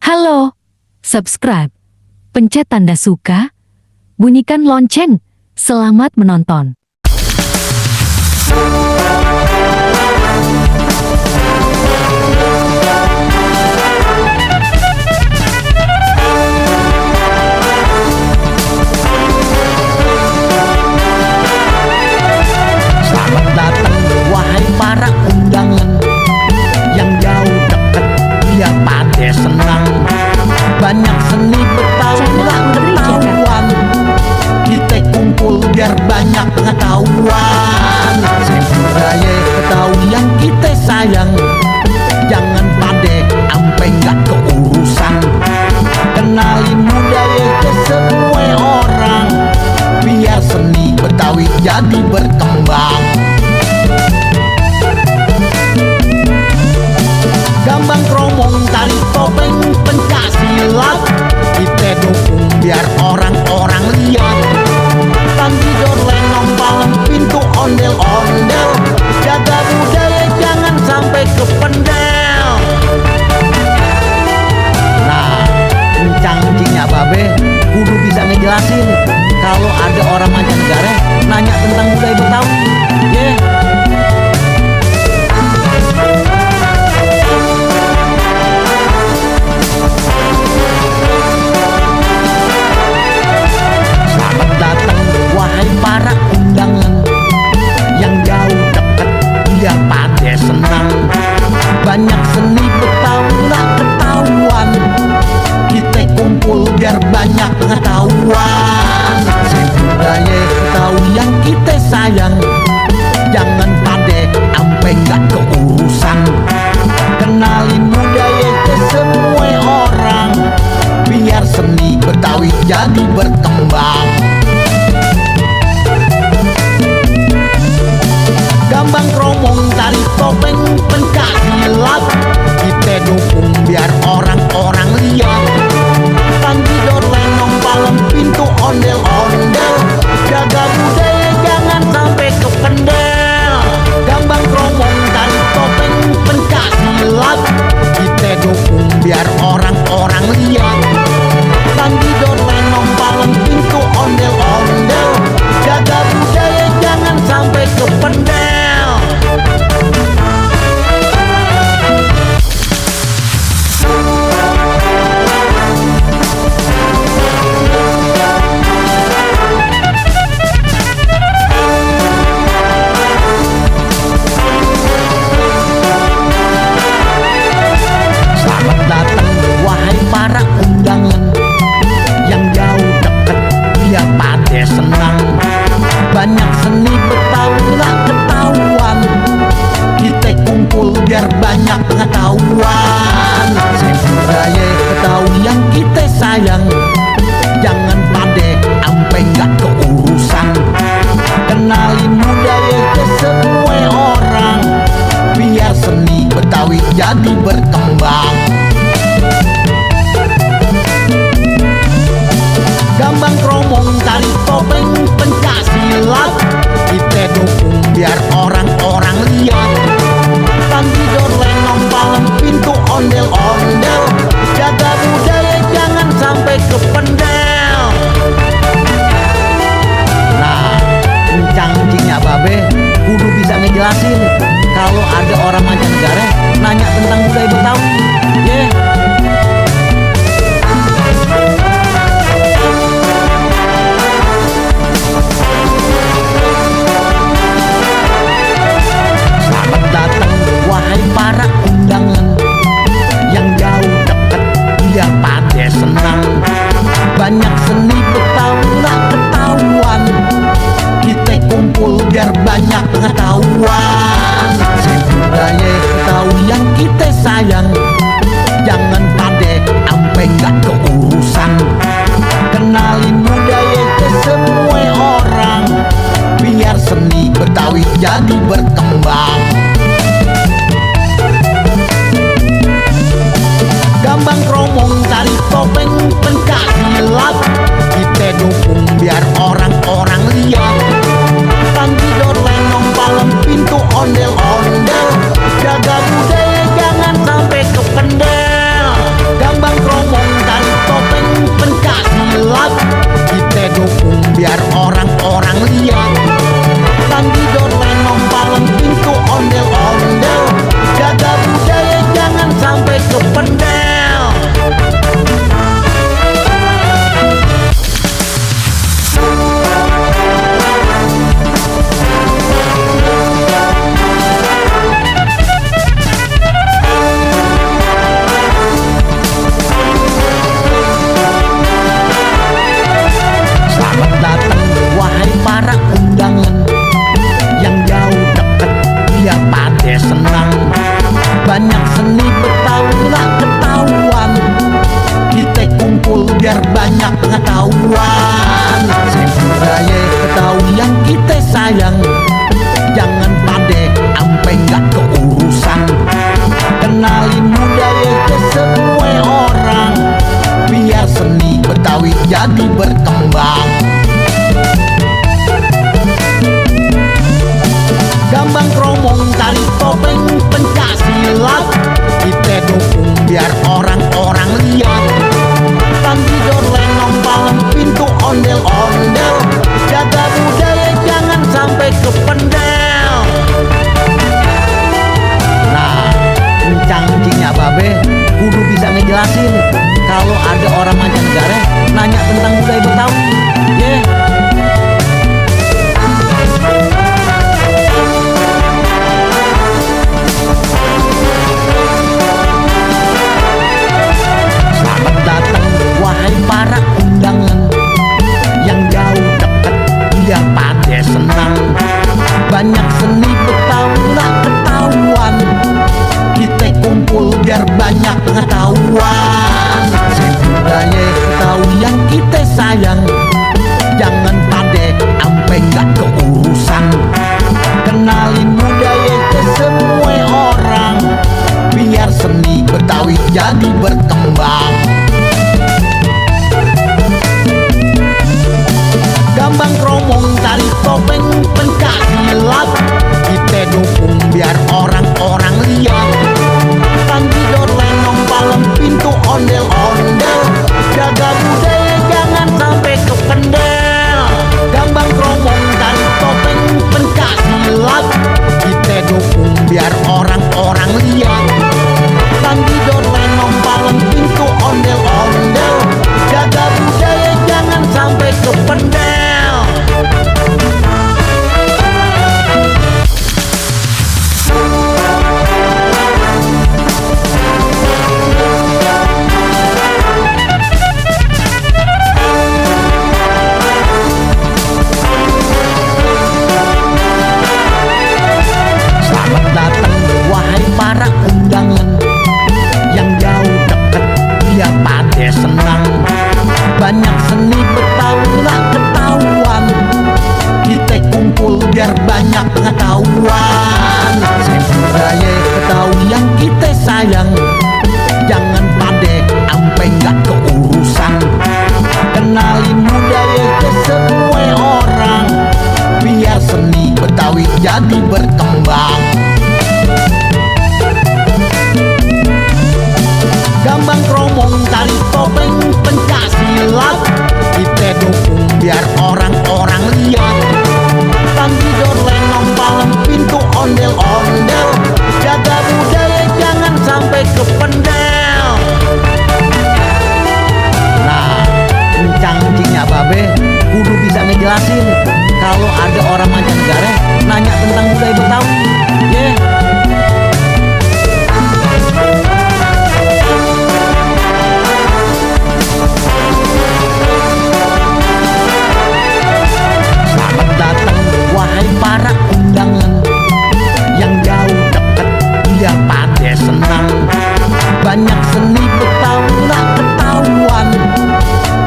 Halo, subscribe, pencet tanda suka, bunyikan lonceng. Selamat menonton. Selamat datang wahai para undangan yang jauh dekat, biar pada senang. Banyak seni Betawi gak ketahuan, kita kumpul biar banyak pengetahuan. Budaya Betawi yang kita sayang, jangan pade ampe gak keurusan. Kenalin budaya ke semua orang, biar seni Betawi jadi berkembang. Gambang kromong, tari topeng, pencak silat, kita dukung biar orang-orang lihat. Tanggidor, lenong, palem, pintu, ondel-ondel, jaga budaya jangan sampai kependel. Nah, kencang-kencingnya babe kudu bisa ngejelasin kalau ada orang mancanegara nanya tentang budaya Betawi. Selamat datang wahai para undangan yang jauh dekat, biar pada senang. Banyak seni Betawi gak ketahuan, kita kumpul biar banyak pengetahuan. Budaya Betawi yang kita sayang, jangan pade ampe gak keurusan. Kenalin budaya ke semua orang, biar seni Betawi jadi berkembang. Gambang kromong, tari topeng, pencak silat, kita dukung biar orang-orang lihat. Tanggidor, lenong, palem, pintu, ondel-ondel, jaga budaya jangan sampai kependel. Gambang kromong, tari topeng, pencak silat, kita dukung biar orang-orang lihat. Tanggidor, lenong, palem, pintu, ondel-ondel, jaga budaya jangan sampai kependel. Selamat datang wahai para undangan yang jauh dekat, biar pada senang. Banyak seni Betawi gak ketahuan, kita kumpul biar banyak pengetahuan. Budaya Betawi yang kita sayang, jangan pade ampe gak keurusan. Kenalin budaya ke semua orang, biar seni Betawi jadi berkembang. Gambang kromong, tari topeng, pencak silat, kita dukung biar orang-orang lihat. Tanggidor, lenong, palem, pintu, ondel-ondel, jaga budaya jangan sampai kependel. Nah, kencang-kencingnya babe kudu bisa ngejelasin kalau ada orang mancanegara nanya tentang budaya Betawi. Selamat datang wahai para undangan yang jauh dekat, biar pada senang. Banyak seni Betawi gak ketahuan, kita kumpul biar banyak pengetahuan. Budaya Betawi yang kita sayang, jangan pade ampe gak keurusan. Kenalin budaya ke semua orang, biar seni Betawi jadi berkembang. Gambang kromong, tari topeng, pencak silat, kita dukung biar orang-orang lihat. Tanggidor, lenong, palem, pintu, ondel-ondel, jaga budaya jangan sampai kependel. Gambang kromong, jadi berkembang. Gambang kromong, tari topeng, pencak silat, kita dukung biar orang-orang lihat. Tanggidor, lenong, palem, pintu, ondel-ondel, jaga budaya jangan sampai kependel. Nah, encang-encingnya babe kudu bisa ngejelasin kalau ada orang mancanegara nanya tentang budaya Betawi. Yeah. Selamat datang wahai para undangan yang jauh dekat biar pada senang. Banyak seni Betawi nggak ketahuan, kita kumpul biar banyak pengetahuan. Budaya Betawi yang kita sayang, jangan pade ampe nggak keurusan. Kenalin budaya ke semua orang, biar seni Betawi jadi berkembang. Gambang kromong, tari topeng, pencak silat, kita dukung biar orang-orang lihat. Tanggidor, lenong, palem, pintu, ondel-ondel, jaga budaya jangan sampai kependel. Gambang kromong, tari topeng, pencak silat, kita dukung biar orang-orang lihat. Tanggidor, lenong, palem, pintu, ondel-ondel, jaga budaya jangan sampai kependel. Selamat datang wahai para undangan yang jauh dekat biar pada senang. Banyak seni Betawi nggak ketahuan, kita kumpul biar banyak pengetahuan. Budaya Betawi yang kita sayang, jangan pade ampe nggak keurusan. Kenalin budaya ke semua orang, biar seni Betawi jadi berkembang. Gambang kromong, tari topeng, pencak silat, kita dukung biar orang-orang lihat. Tanggidor, lenong, palem, pintu, ondel-ondel, jaga budaya jangan sampai kependel. Nah, encang-encingnya babe kudu bisa ngejelasin kalau ada orang mancanegara nanya tentang budaya Betawi. Yeah. Selamat datang wahai para undangan yang jauh dekat biar pada senang. Banyak seni Betawi nggak ketahuan,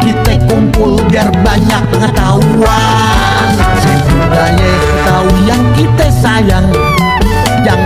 kita kumpul biar banyak pengetahuan. Budaya Betawi yang kita sayang, jangan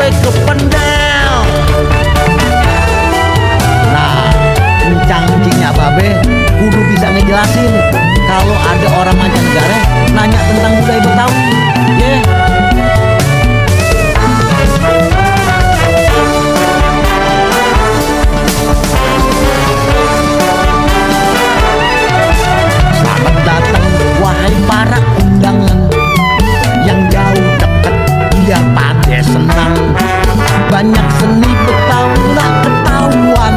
sampai ke pendel. Nah, encang-encingnya babe kudu bisa ngejelasin kalau ada orang mancanegara nanya tentang budaya Betawi. Yeah. Selamat datang wahai para undangan yang jauh dekat biar pada senang. Banyak seni Betawi nggak ketahuan,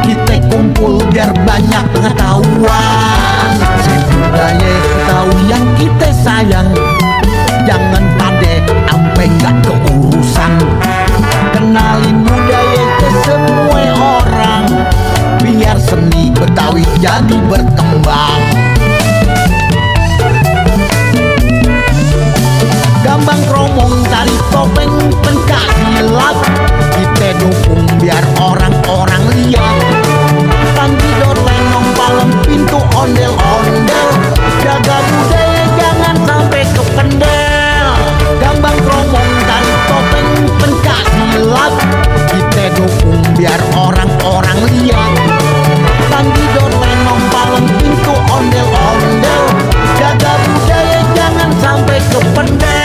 kita kumpul biar banyak pengetahuan. Budaya Betawi yang kita sayang, jangan pade ampe nggak keurusan. Kenalin budaya ke semua orang, biar seni Betawi jadi berkembang. Gambang kromong tari topeng pencak silat, kita dukung biar orang-orang lihat. Tangkidor lenong palem pintu ondel-ondel, jaga budaya jangan sampai ke pendel. Gambang kromong tari topeng pencak silat, kita dukung biar orang-orang lihat. Tangkidor lenong palem pintu ondel-ondel, jaga budaya jangan sampai ke pendel.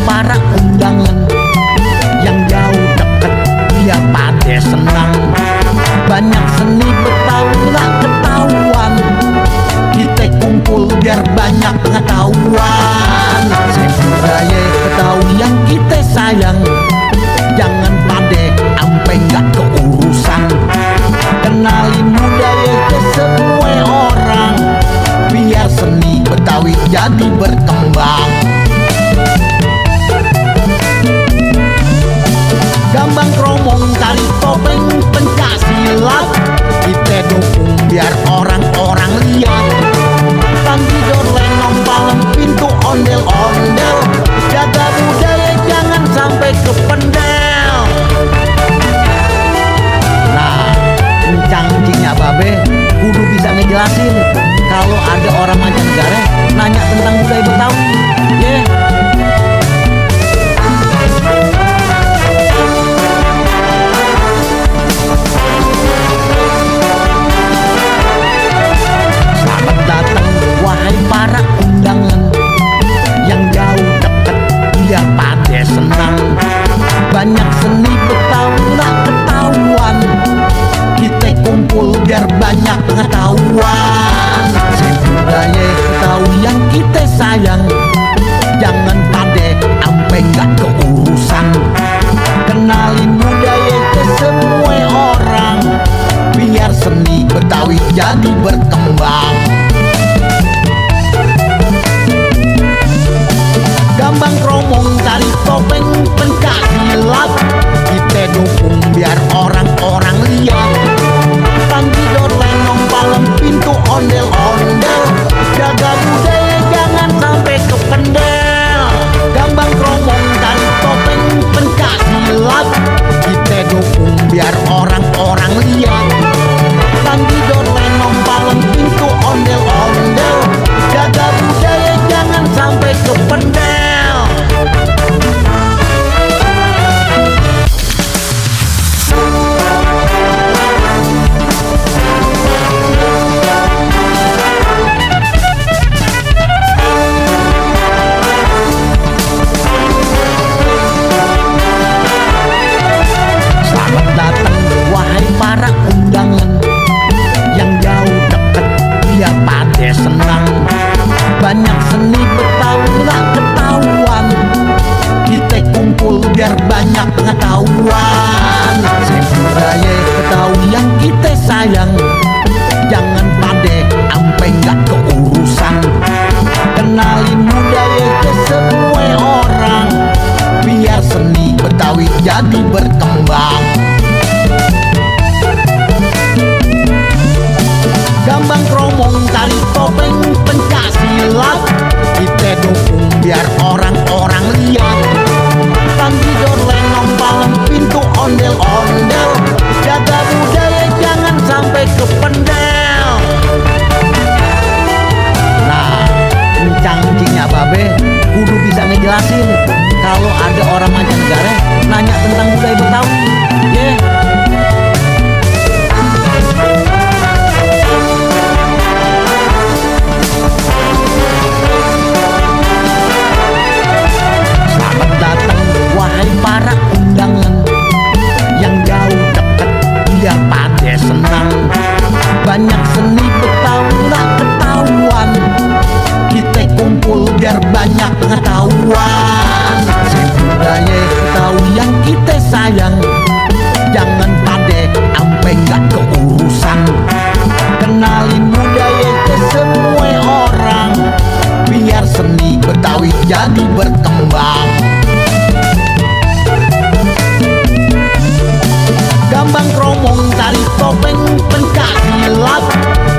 Para undangan yang jauh dekat biar pada senang. Banyak seni Betawi nggak ketahuan, kita kumpul biar banyak pengetahuan. Budaya Betawi yang kita sayang, jangan pade ampe nggak keurusan. Kenalin budaya ke semua orang, biar seni Betawi jadi berkembang. Gambang kromong tari topeng pencak silat, kita dukung biar orang-orang lihat. Tangkidor lenong palem pintu ondel-ondel, jaga budaya jangan sampai ke pendel. Nah, encang-encingnya babe kudu bisa ngejelasin kalau ada orang mancanegara nanya tentang budaya Betawi. Yeah. Para undangan yang jauh dekat biar pada senang. Banyak seni Betawi nggak ketahuan, kita kumpul biar banyak pengetahuan. Budaya Betawi yang kita sayang, jangan pade ampe nggak keurusan. Kenalin budaya ke semua orang, biar seni Betawi jadi berkembang. Gambang kromong tari topeng pencak silat, kita dukung biar orang-orang lihat. Tangkidor lenong palem pintu ondel-ondel, jaga budaya jangan sampai ke pendel. Gambang kromong tari topeng pencak silat, kita dukung biar orang-orang lihat. Tangkidor lenong palem pintu ondel-ondel, jaga budaya jangan sampai ke pendel. Gambang kromong tari topeng pencaksilat, kita dukung biar orang-orang lihat. Tanggidor lenong palem pintu ondel-ondel, jaga budaya jangan sampai kependel. Nah, encang-encingnya babe kudu bisa ngejelasin kalau ada orang mancanegara nanya tentang budaya Betawi. Yeah. Selamat datang wahai para undangan yang jauh deket biar pada senang. Banyak seni Betawi nggak ketahuan, kita kumpul biar banyak pengetahuan. Budaya Betawi yang kita sayang, jangan pade ampe nggak keurusan. Kenalin budaya ke semua orang, biar seni Betawi jadi berkembang. Gambang kromong tari topeng pencaksilat,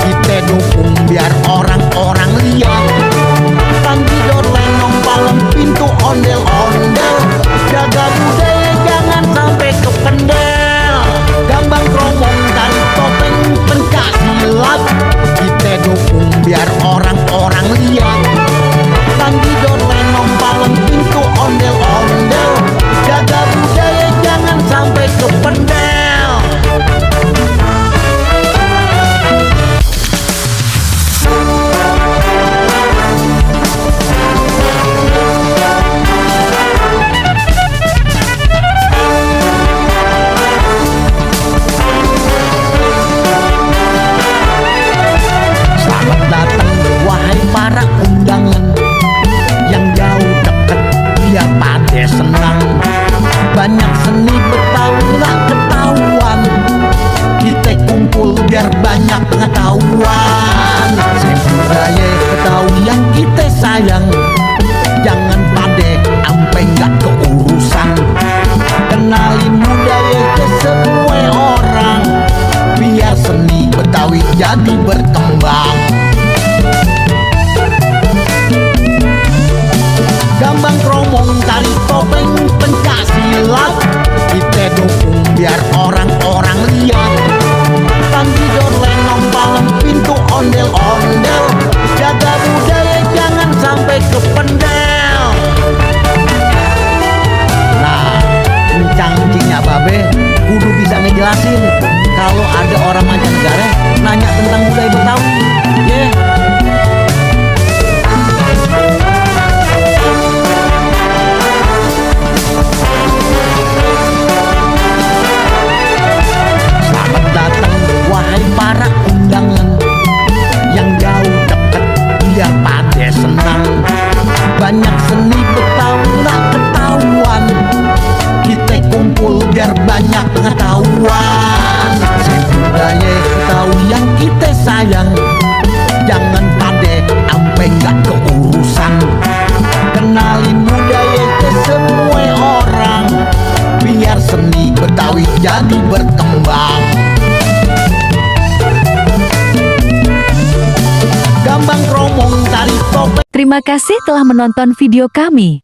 kita dukung biar orang-orang lihat. Tanggidor lenong palem pintu ondel-ondel, jaga budaya jangan sampai kependel. Gambang kromong tari topeng pencaksilat, kita dukung biar orang-orang lihat. Tanggidor lenong palem pintu ondel-ondel, jaga budaya jangan sampai kependel. Selamat datang wahai para undangan yang jauh deket biar pada senang. Banyak seni Betawi nggak ketahuan, kita kumpul biar banyak pengetahuan. Budaya Betawi yang kita sayang, jangan pade ampe nggak keurusan. Kenalin budaya ke semua orang, biar seni Betawi jadi berkembang. Gambang kromong tari topeng pencaksilat, kita dukung biar orang-orang lihat. Tanggidor lenong palem pintu ondel-ondel, jaga budaya jangan sampai kependel. Nah, encang-encingnya babe kudu bisa ngejelasin kalau ada orang mancanegara nanya tentang budaya Betawi. Yeah. Selamat datang wahai para undangan yang jauh deket biar pada senang. Banyak seni Betawi nggak ketahuan, kita kumpul biar banyak pengetahuan. Budaya Betawi yang kita sayang, jangan pade ampe nggak keurusan. Kenalin budaya ke semua orang, biar seni Betawi jadi berkembang. Gambang kromong tari topeng. Terima kasih telah menonton video kami.